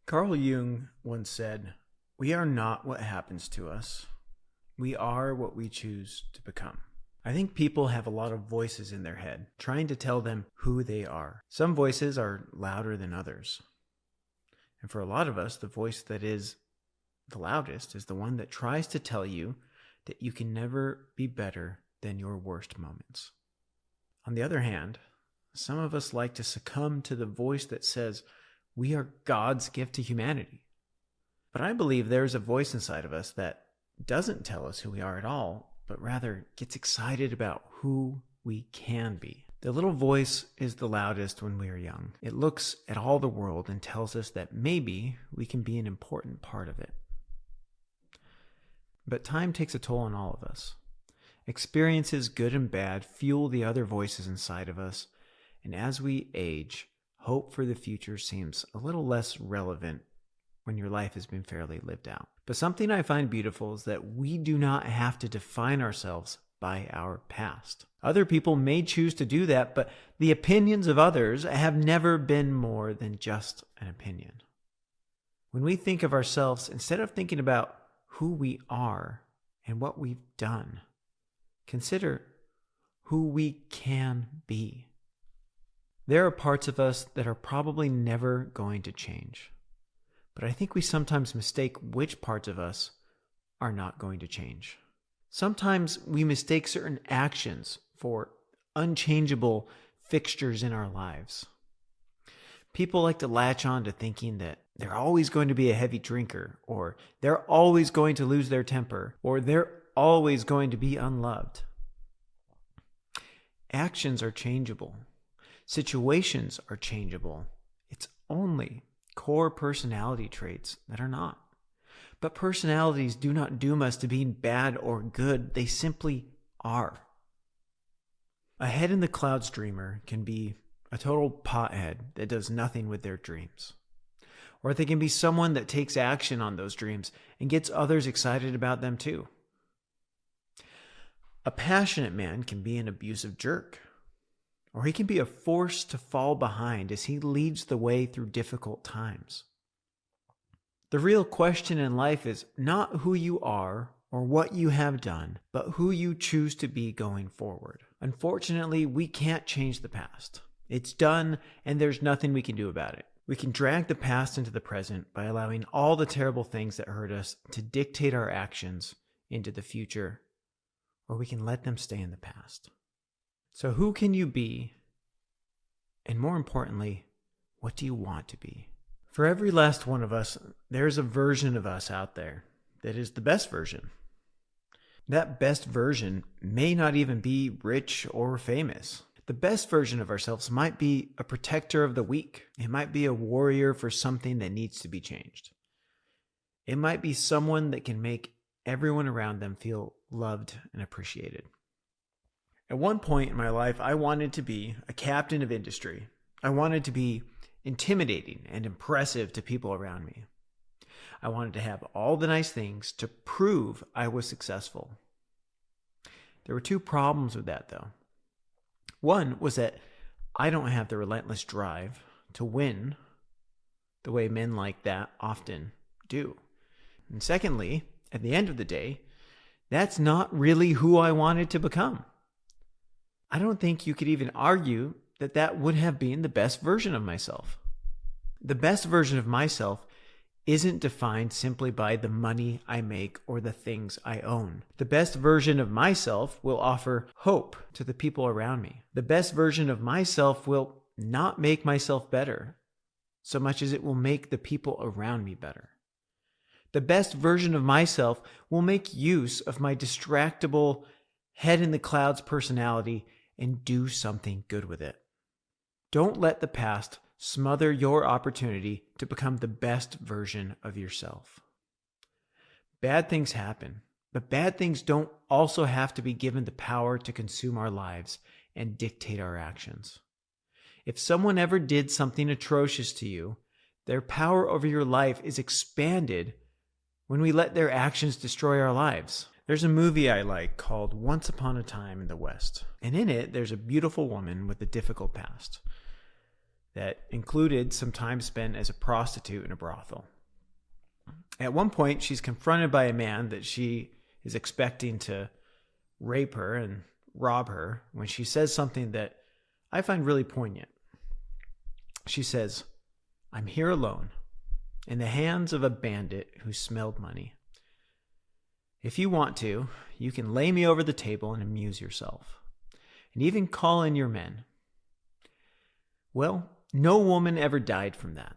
Carl Jung once said, "We are not what happens to us. We are what we choose to become." I think people have a lot of voices in their head, trying to tell them who they are. Some voices are louder than others. And for a lot of us, the voice that is the loudest is the one that tries to tell you that you can never be better than your worst moments. On the other hand, some of us like to succumb to the voice that says, we are God's gift to humanity. But I believe there's a voice inside of us that doesn't tell us who we are at all, but rather gets excited about who we can be. The little voice is the loudest when we are young. It looks at all the world and tells us that maybe we can be an important part of it. But time takes a toll on all of us. Experiences, good and bad, fuel the other voices inside of us, and as we age, hope for the future seems a little less relevant when your life has been fairly lived out. But something I find beautiful is that we do not have to define ourselves by our past. Other people may choose to do that, but the opinions of others have never been more than just an opinion. When we think of ourselves, instead of thinking about who we are and what we've done, consider who we can be. There are parts of us that are probably never going to change. But I think we sometimes mistake which parts of us are not going to change. Sometimes we mistake certain actions for unchangeable fixtures in our lives. People like to latch on to thinking that they're always going to be a heavy drinker, or they're always going to lose their temper, or they're always going to be unloved. Actions are changeable. Situations are changeable. It's only core personality traits that are not. But personalities do not doom us to being bad or good. They simply are. A head in the clouds dreamer can be a total pothead that does nothing with their dreams. Or they can be someone that takes action on those dreams and gets others excited about them too. A passionate man can be an abusive jerk. Or he can be a force to fall behind as he leads the way through difficult times. The real question in life is not who you are or what you have done, but who you choose to be going forward. Unfortunately, we can't change the past. It's done, and there's nothing we can do about it. We can drag the past into the present by allowing all the terrible things that hurt us to dictate our actions into the future, or we can let them stay in the past. So who can you be? And more importantly, what do you want to be? For every last one of us, there's a version of us out there that is the best version. That best version may not even be rich or famous. The best version of ourselves might be a protector of the weak. It might be a warrior for something that needs to be changed. It might be someone that can make everyone around them feel loved and appreciated. At one point in my life, I wanted to be a captain of industry. I wanted to be intimidating and impressive to people around me. I wanted to have all the nice things to prove I was successful. There were two problems with that, though. One was that I don't have the relentless drive to win the way men like that often do. And secondly, at the end of the day, that's not really who I wanted to become. I don't think you could even argue that that would have been the best version of myself. The best version of myself isn't defined simply by the money I make or the things I own. The best version of myself will offer hope to the people around me. The best version of myself will not make myself better so much as it will make the people around me better. The best version of myself will make use of my distractible, head in the clouds personality and do something good with it. Don't let the past smother your opportunity to become the best version of yourself. Bad things happen, but bad things don't also have to be given the power to consume our lives and dictate our actions. If someone ever did something atrocious to you, their power over your life is expanded when we let their actions destroy our lives. There's a movie I like called Once Upon a Time in the West, and in it, there's a beautiful woman with a difficult past. that included some time spent as a prostitute in a brothel. At one point, she's confronted by a man that she is expecting to rape her and rob her when she says something that I find really poignant. She says, "I'm here alone, in the hands of a bandit who smelled money. If you want to, you can lay me over the table and amuse yourself, and even call in your men." Well, no woman ever died from that.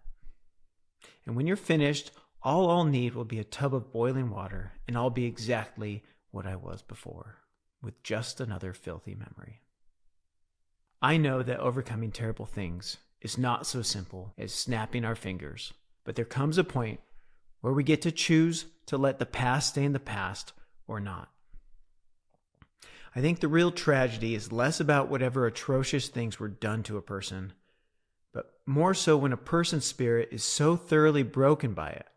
And when you're finished, all I'll need will be a tub of boiling water, and I'll be exactly what I was before, with just another filthy memory. I know that overcoming terrible things is not so simple as snapping our fingers, but there comes a point where we get to choose to let the past stay in the past or not. I think the real tragedy is less about whatever atrocious things were done to a person, but more so when a person's spirit is so thoroughly broken by it.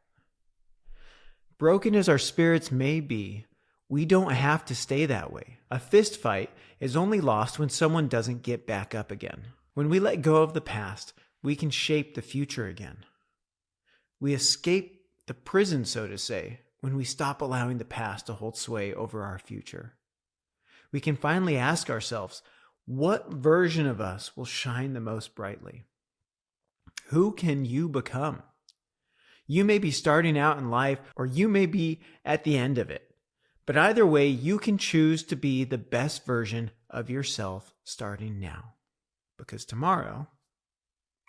Broken as our spirits may be, we don't have to stay that way. A fist fight is only lost when someone doesn't get back up again. When we let go of the past, we can shape the future again. We escape the prison, so to say, when we stop allowing the past to hold sway over our future. We can finally ask ourselves, what version of us will shine the most brightly? Who can you become? You may be starting out in life, or you may be at the end of it. But either way, you can choose to be the best version of yourself starting now. Because tomorrow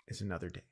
is another day.